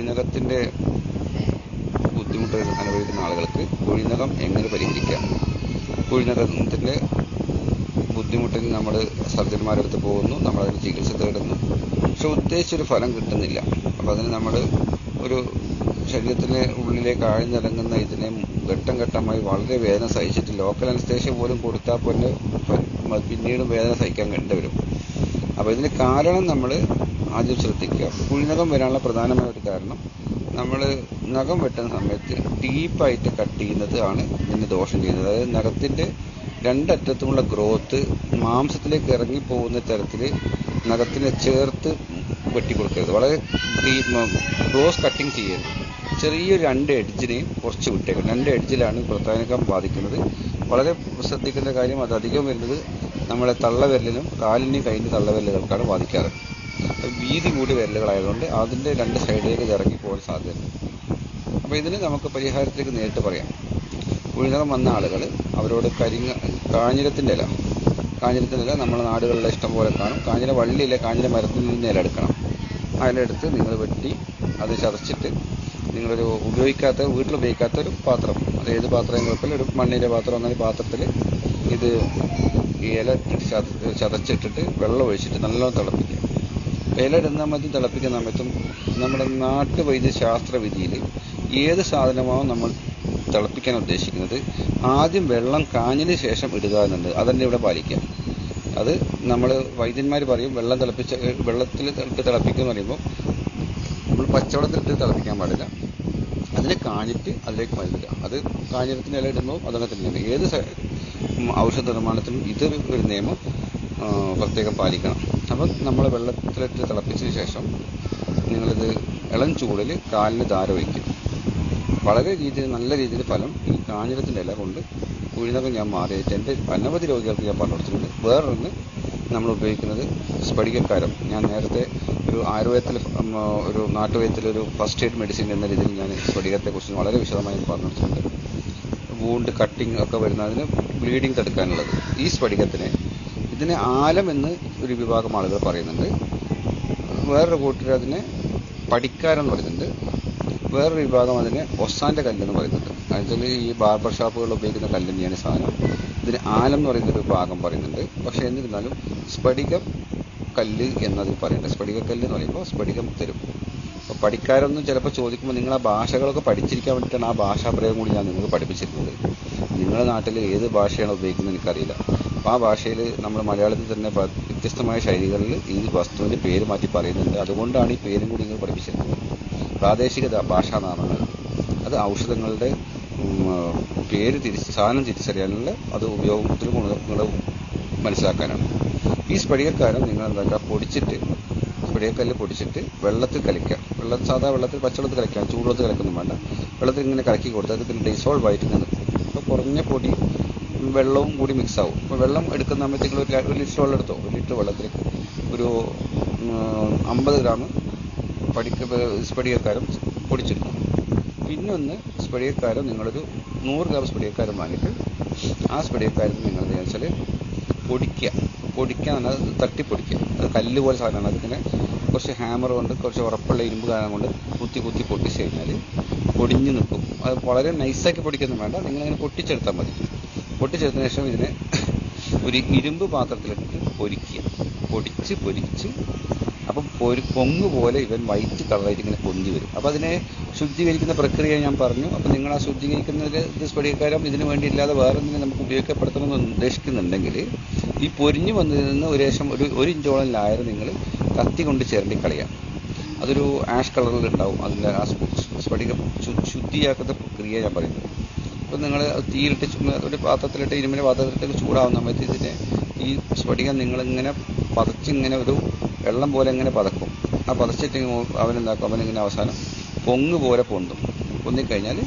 കുഴിനഖത്തിൻ്റെ ബുദ്ധിമുട്ട് അനുഭവിക്കുന്ന ആളുകൾക്ക് കുഴിനഖം എങ്ങനെ പരിഹരിക്കാം? കുഴിനഖത്തിൻ്റെ ബുദ്ധിമുട്ടിന് നമ്മൾ സർജന്മാരുടെ അടുത്ത് പോകുന്നു, നമ്മളതിന് ചികിത്സ തേടുന്നു, പക്ഷെ ഉദ്ദേശിച്ചൊരു ഫലം കിട്ടുന്നില്ല. അപ്പോൾ അതിന് നമ്മൾ ഒരു ശരീരത്തിൻ്റെ ഉള്ളിലേക്ക് ആഴ്ന്നിറങ്ങുന്ന ഇതിനെ ഘട്ടം ഘട്ടമായി വളരെ വേദന സഹിച്ചിട്ട് ലോക്കൽ അനസ്തേഷ്യ പോലും കൊടുത്താൽ പോലെ പിന്നീടും വേദന സഹിക്കാൻ കണ്ടുവരും. അപ്പോൾ ഇതിന് കാരണം നമ്മൾ ആദ്യം ശ്രദ്ധിക്കുക. കുഴിനഖം വരാനുള്ള പ്രധാനമായ ഒരു കാരണം നമ്മൾ നഖം വെട്ടുന്ന സമയത്ത് ഡീപ്പായിട്ട് കട്ട് ചെയ്യുന്നത് ആണ് ഇതിന് ദോഷം ചെയ്യുന്നത്. അതായത് നഖത്തിൻ്റെ രണ്ടറ്റത്തുമുള്ള ഗ്രോത്ത് മാംസത്തിലേക്ക് ഇറങ്ങിപ്പോകുന്ന തരത്തിൽ നഖത്തിനെ ചേർത്ത് വെട്ടിക്കൊടുക്കരുത്. വളരെ ക്ലോസ് കട്ടിങ് ചെയ്യരുത്. ചെറിയൊരു 2 എഡ്ജിനെയും കുറച്ച് വിട്ടേക്കും. 2 എഡ്ജിലാണ് പ്രധാനകം ബാധിക്കുന്നത്. വളരെ ശ്രദ്ധിക്കേണ്ട കാര്യം, അത് അധികം വരുന്നത് നമ്മുടെ തള്ളവിരലിനും കാലിൻ്റെയും കൈയിൻ്റെ തള്ളവിരലുകൾക്കാണ് ബാധിക്കാറ്. വീതി കൂടി വിരലുകളായതുകൊണ്ട് അതിൻ്റെ 2 സൈഡിലേക്ക് ഇത് ഇറങ്ങിപ്പോകാൻ സാധ്യതയുണ്ട്. അപ്പോൾ ഇതിന് നമുക്ക് പരിഹാരത്തിലേക്ക് നേരിട്ട് പറയാം. കുഴിനഖം വന്ന ആളുകൾ അവരോട് കാഞ്ഞിരത്തിൻ്റെ ഇല നമ്മുടെ നാടുകളിലെ ഇഷ്ടം പോലെ കാണും. കാഞ്ഞിര വള്ളിയിലെ കാഞ്ഞിര മരത്തിൽ നിന്ന് ഇല എടുക്കണം. ആ ഇല എടുത്ത് നിങ്ങൾ വെട്ടി അത് ചതച്ചിട്ട് നിങ്ങളൊരു വീട്ടിൽ ഉപയോഗിക്കാത്ത ഒരു പാത്രം, അത് ഏത് പാത്രം കുഴപ്പമില്ല, ഒരു മണ്ണിൻ്റെ പാത്രം എന്നാൽ പാത്രത്തിൽ ഇത് ഈ ഇല ചതച്ചിട്ടിട്ട് വെള്ളം ഒഴിച്ചിട്ട് നല്ലോണം തിളപ്പിക്കുക. ഇല ഇടുന്ന മതി തിളപ്പിക്കുന്ന സമയത്തും നമ്മുടെ നാട്ടുവൈദ്യശാസ്ത്ര വിധിയിൽ ഏത് സാധനമാണോ നമ്മൾ തിളപ്പിക്കാൻ ഉദ്ദേശിക്കുന്നത് ആദ്യം വെള്ളം കാഞ്ഞതിന് ശേഷം ഇടുക എന്നുണ്ട്. അതന്നെ ഇവിടെ പാലിക്കാം. അത് നമ്മൾ വൈദ്യന്മാർ പറയും വെള്ളത്തിൽ തിളപ്പിക്കുക എന്ന് പറയുമ്പോൾ നമ്മൾ പച്ചവെള്ളത്തിലിട്ട് തിളപ്പിക്കാൻ പാടില്ല. അതിനെ കാഞ്ഞിട്ട് അതിലേക്ക് മരുന്നിടുക. അത് കാഞ്ഞിരത്തിന് ഇല ഇടുമ്പോൾ അതങ്ങനെ തന്നെയാണ്. ഏത് ഔഷധ നിർമ്മാണത്തിനും ഇതൊരു നിയമം പ്രത്യേകം പാലിക്കണം. അപ്പം നമ്മൾ വെള്ളത്തിലിട്ട് തിളപ്പിച്ചതിന് ശേഷം നിങ്ങളിത് ഇളം ചൂടിൽ കാലിന് ധാര വയ്ക്കും. വളരെ നല്ല രീതിയിൽ ഫലം ഈ കാഞ്ഞിരത്തിൻ്റെ ഇല കൊണ്ട് കുഴിനഖം ഞാൻ മാറിയിട്ട് എൻ്റെ അനവധി രോഗികൾക്ക് ഞാൻ പറഞ്ഞു കൊടുത്തിട്ടുണ്ട്. വേറൊന്ന് നമ്മൾ ഉപയോഗിക്കുന്നത് സ്ഫടികക്കാരം. ഞാൻ നേരത്തെ ഒരു ആയുർവേദത്തിൽ ഒരു നാട്ടുവൈദ്യത്തിലൊരു ഫസ്റ്റ് എയ്ഡ് മെഡിസിൻ എന്ന രീതിയിൽ ഞാൻ സ്ഫടികത്തെക്കുറിച്ച് വളരെ വിശദമായി പറഞ്ഞു കൊടുത്തിട്ടുണ്ട്. വൂണ്ട് കട്ടിങ് ഒക്കെ വരുന്നതിന് ബ്ലീഡിങ് തടുക്കാനുള്ളത് ഈ ഇതിനെ ആലം എന്ന് ഒരു വിഭാഗം ആളുകൾ പറയുന്നുണ്ട്. വേറൊരു കൂട്ടർ അതിനെ പടിക്കാരെന്ന് പറയുന്നുണ്ട്. വേറൊരു വിഭാഗം അതിനെ ഒസാൻ്റെ കല്ലെന്ന് പറയുന്നുണ്ട്. അതിൽ ഈ ബാർബർ ഷാപ്പുകളിൽ ഉപയോഗിക്കുന്ന കല്ല് തന്നെയാണ് സാധനം. ഇതിന് ആലം എന്ന് പറയുന്നൊരു ഭാഗം പറയുന്നുണ്ട്. പക്ഷേ എന്നിരുന്നാലും സ്ഫടികം കല്ല് എന്നതിൽ പറയുന്നുണ്ട്. സ്ഫടികക്കല്ല് എന്ന് പറയുമ്പോൾ സ്ഫടികം തരും. അപ്പോൾ പഠിക്കാരൊന്നും ചിലപ്പോൾ ചോദിക്കുമ്പോൾ നിങ്ങൾ ആ ഭാഷകളൊക്കെ പഠിച്ചിരിക്കാൻ വേണ്ടിയിട്ടാണ് ആ ഭാഷാപ്രയോഗം കൂടി ഞാൻ നിങ്ങൾക്ക് പഠിപ്പിച്ചിരുന്നത്. നിങ്ങളുടെ നാട്ടിൽ ഏത് ഭാഷയാണ് ഉപയോഗിക്കുന്നത് എനിക്കറിയില്ല. അപ്പോൾ ആ ഭാഷയിൽ നമ്മൾ മലയാളത്തിൽ തന്നെ വ്യത്യസ്തമായ ശൈലികളിൽ ഈ വസ്തുവിൻ്റെ പേര് മാറ്റി പറയുന്നുണ്ട്. അതുകൊണ്ടാണ് ഈ പേരും കൂടി നിങ്ങൾ പഠിപ്പിച്ചിരുന്നത്. പ്രാദേശിക ഭാഷാനാമങ്ങൾ അത് ഔഷധങ്ങളുടെ സാധനം തിരിച്ചറിയാനുള്ള അത് ഉപയോഗത്തിലും ഗുണങ്ങൾ മനസ്സിലാക്കാനാണ്. ഈ സ്ഫടികക്കാരം നിങ്ങൾ എന്താക്കുക, സ്ഫടികക്കല്ല് പൊടിച്ചിട്ട് വെള്ളത്തിൽ കലക്കുക. സാധാ വെള്ളത്തിൽ പച്ചവെള്ളത്തിൽ കലക്കുക, ചൂടുവെള്ളത്തിൽ കലക്കൊന്നും വേണ്ട. വെള്ളത്തിൽ ഇങ്ങനെ കലക്കി കൊടുത്താൽ അത് പിന്നെ ഡിസോൾവ് ആയിട്ട് നിൽക്കും. അപ്പോൾ കുറഞ്ഞ പൊടി വെള്ളവും കൂടി മിക്സ് ആവും. അപ്പോൾ വെള്ളം എടുക്കുന്ന സമയത്തേക്ക് ഒരു ലിറ്റർ വെള്ളം എടുത്തോ. 1 ലിറ്റർ വെള്ളത്തിലേക്ക് ഒരു 50 ഗ്രാം സ്ഫടികക്കാരം പൊടിച്ചെടുക്കും. പിന്നൊന്ന് സ്ഫടികക്കാരം നിങ്ങളൊരു 100 ഗ്രാം സ്ഫടികക്കാരം വാങ്ങിയിട്ട് ആ സ്ഫടികക്കാരത്തിൽ നിങ്ങൾ എന്താ വെച്ചാൽ പൊടിക്കുക എന്നാൽ തട്ടിപ്പൊടിക്കുക. അത് കല്ല് പോലെ സാധനമാണ്. അതിങ്ങനെ കുറച്ച് ഹാമർ കൊണ്ട് കുറച്ച് ഉറപ്പുള്ള ഇരുമ്പ് കാരണം കൊണ്ട് കുത്തി പൊട്ടിച്ച് കഴിഞ്ഞാൽ പൊടിഞ്ഞ് നിൽക്കും. അത് വളരെ നൈസാക്കി പൊടിക്കൊന്നും വേണ്ട, നിങ്ങളിങ്ങനെ പൊട്ടിച്ചെടുത്താൽ മതി. പൊട്ടിച്ചെടുത്തതിന് ശേഷം ഇതിനെ ഒരു ഇരുമ്പ് പാത്രത്തിലിട്ട് പൊരിച്ച് അപ്പം പൊങ്ങ് പോലെ ഇവൻ വൈറ്റ് കളറായിട്ട് ഇങ്ങനെ പൊന്തി വരും. അപ്പോൾ അതിനെ ശുദ്ധീകരിക്കുന്ന പ്രക്രിയ ഞാൻ പറഞ്ഞു. അപ്പോൾ നിങ്ങൾ ആ ശുദ്ധീകരിക്കുന്നതിൽ ഇത് സ്ഫടികക്കാരം ഇതിനു വേണ്ടിയില്ലാതെ വേറെ എന്തെങ്കിലും നമുക്ക് ഉപയോഗിക്കപ്പെടുത്തണമെന്ന് ഉദ്ദേശിക്കുന്നുണ്ടെങ്കിൽ ഈ പൊരിഞ്ഞു വന്നതിൽ നിന്ന് ഒരു ഇഞ്ചോളം ലായർ നിങ്ങൾ കത്തി കൊണ്ട് ചിരണ്ടി കളയാം. അതൊരു ആഷ് കളറിലുണ്ടാവും. അതിൻ്റെ ആ സ്ഫടികം ശുദ്ധിയാക്കുന്ന പ്രക്രിയ ഞാൻ പറയുന്നത്. അപ്പോൾ നിങ്ങൾ തീയിലിട്ട് ഒരു പാത്രത്തിലിട്ട് ഇരുമ്പിൻ്റെ പാത്രത്തിലിട്ട് ചൂടാവുന്ന സമയത്ത് ഇതിനെ ഈ സ്ഫടികം നിങ്ങളിങ്ങനെ പതച്ചിങ്ങനെ ഒരു വെള്ളം പോലെ ഇങ്ങനെ പതക്കും. ആ പതച്ചിട്ട് അവനെന്താക്കും, അവനിങ്ങനെ അവസാനം പൊങ്ങ് പോലെ പൊന്തിക്കഴിഞ്ഞാൽ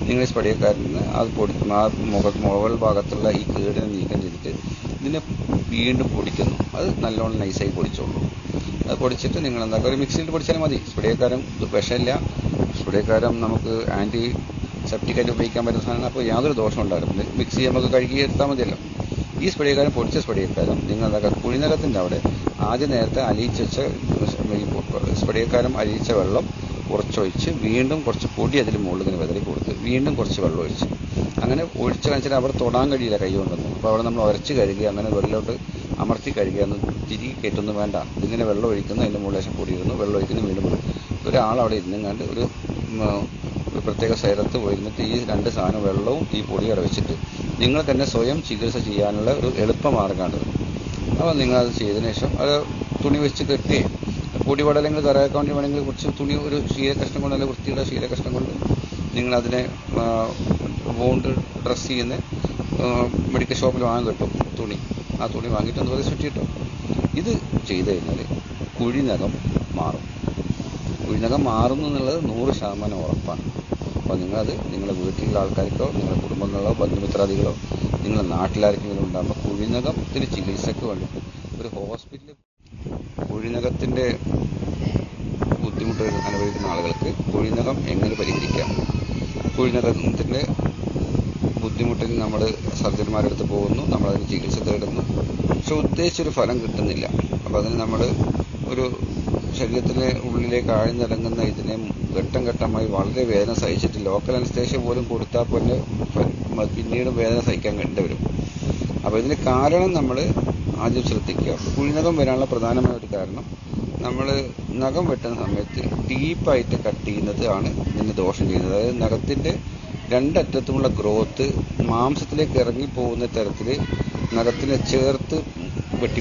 നിങ്ങൾ ഈ സ്ഫടികക്കാരിൽ നിന്ന് അത് ആ മുകൾ ഭാഗത്തുള്ള ഈ കേടിനെ നീക്കം ചെയ്തിട്ട് ഇതിനെ വീണ്ടും പൊടിക്കുന്നു. അത് നല്ലോണം നൈസായി പൊടിച്ചോളൂ. അത് പൊടിച്ചിട്ട് നിങ്ങൾ എന്താക്കുക, ഒരു മിക്സിയിൽ പൊടിച്ചാൽ മതി. സ്ഫടികക്കാരം വിഷമില്ല. സ്ഫടികക്കാരം നമുക്ക് ആൻറ്റി സെപ്റ്റിക്കായിട്ട് ഉപയോഗിക്കാൻ പറ്റുന്ന സാധനമാണ്. അപ്പോൾ യാതൊരു ദോഷം ഉണ്ടാകും. മിക്സി നമുക്ക് കഴുകിയെടുത്താൽ മതിയല്ലോ. ഈ സ്ഫടികക്കാരം പൊടിച്ച സ്ഫടികക്കാരം നിങ്ങൾ എന്താക്കുക, കുഴിനഖത്തിൻ്റെ അവിടെ ആദ്യം നേരത്തെ അലിയിച്ച് വെച്ച സ്ഫടികക്കാരം അലിയിച്ച വെള്ളം കുറച്ചൊഴിച്ച് വീണ്ടും കുറച്ച് പൊടി അതിൽ മുകളിൽ ഇങ്ങനെ വിതറി കൊടുത്ത് വീണ്ടും കുറച്ച് വെള്ളം ഒഴിച്ച് അങ്ങനെ ഒഴിച്ച് കാണിച്ചാൽ അവിടെ തൊടാൻ കഴിയില്ല കൈ കൊണ്ടൊന്നും. അപ്പോൾ അവിടെ നമ്മൾ ഉരച്ച് കഴുകുക, അങ്ങനെ വെള്ളമോട്ട് അമർത്തി കഴുകുക, ഒന്ന് തിരികെ കയറ്റൊന്നും വേണ്ട. ഇതിങ്ങനെ വെള്ളം ഒഴിക്കുന്നു, അതിൻ്റെ മുകളിൽ ലേശം പൊടി ഇടുന്നു, വെള്ളം ഒഴിക്കുന്നു, വീണ്ടും പൊടി. ഒരാൾ അവിടെ ഇരുന്നും കണ്ട് ഒരു പ്രത്യേക സ്ഥലത്ത് പോയിരുന്നിട്ട് ഈ രണ്ട് സാധനം വെള്ളവും ഈ പൊടി അവിടെ വെച്ചിട്ട് നിങ്ങൾ തന്നെ സ്വയം ചികിത്സ ചെയ്യാനുള്ള ഒരു എളുപ്പമാർഗ്ഗമാണ്. അപ്പോൾ നിങ്ങളത് ചെയ്തതിനു ശേഷം അത് തുണി വെച്ച് കെട്ടുകയും പൊടിപടലങ്ങൾ കറയാക്കാൻ വേണ്ടി വേണമെങ്കിൽ കുറച്ച് തുണി, ഒരു ശീലകഷ്ണം കൊണ്ട്, നല്ല വൃത്തിയുള്ള ശീലകഷ്ണം കൊണ്ട് നിങ്ങളതിനെ വോണ്ട് ഡ്രസ്സ് ചെയ്യുന്ന മെഡിക്കൽ ഷോപ്പിൽ വാങ്ങാൻ കിട്ടും തുണി. ആ തുണി വാങ്ങിയിട്ട് അതുപോലെ ചുറ്റിയിട്ടോ. ഇത് ചെയ്ത് കഴിഞ്ഞാൽ കുഴിനകം മാറും. കുഴിനകം മാറുന്നു എന്നുള്ളത് 100% ഉറപ്പാണ്. അപ്പോൾ നിങ്ങളത് നിങ്ങളുടെ വീട്ടിലുള്ള ആൾക്കാർക്കോ നിങ്ങളുടെ കുടുംബങ്ങളോ ബന്ധുമിത്രാദികളോ നിങ്ങളുടെ നാട്ടിലാർക്കെങ്കിലും ഉണ്ടാകുമ്പോൾ കുഴിനകത്തിന് ചികിത്സയ്ക്ക് വേണ്ടിയിട്ട് ഒരു ഹോസ്പിറ്റലിൽ കുഴിനകത്തിൻ്റെ ബുദ്ധിമുട്ട് അനുഭവിക്കുന്ന ആളുകൾക്ക് കുഴിനകം എങ്ങനെ പരിഹരിക്കാം, കുഴിനകത്തിൻ്റെ ബുദ്ധിമുട്ടിന് നമ്മൾ സർജന്മാരുടെ അടുത്ത് പോകുന്നു, നമ്മളതിന് ചികിത്സ തേടുന്നു, പക്ഷെ ഉദ്ദേശിച്ചൊരു ഫലം കിട്ടുന്നില്ല. അപ്പോൾ അതിന് നമ്മൾ ഒരു ശരീരത്തിലെ ഉള്ളിലേക്ക് ആഴ്ന്നിറങ്ങുന്ന ഇതിനെ ഘട്ടം ഘട്ടമായി വളരെ വേദന സഹിച്ചിട്ട് ലോക്കൽ അനസ്തേഷ്യ പോലും കൊടുത്താൽ പോലെ പിന്നീട് വേദന സഹിക്കാൻ വരും. അപ്പോൾ ഇതിന് കാരണം നമ്മൾ ആദ്യം ശ്രദ്ധിക്കുക. കുഴിനകം വരാനുള്ള പ്രധാനമായ ഒരു കാരണം നമ്മൾ നഖം വെട്ടുന്ന സമയത്ത് ഡീപ്പായിട്ട് കട്ട് ചെയ്യുന്നത് ആണ് ഇതിന് ദോഷം ചെയ്യുന്നത്. അതായത് നഖത്തിൻ്റെ രണ്ടറ്റത്തുമുള്ള ഗ്രോത്ത് മാംസത്തിലേക്ക് ഇറങ്ങിപ്പോകുന്ന തരത്തിൽ നഖത്തിനെ ചേർത്ത് വെട്ടി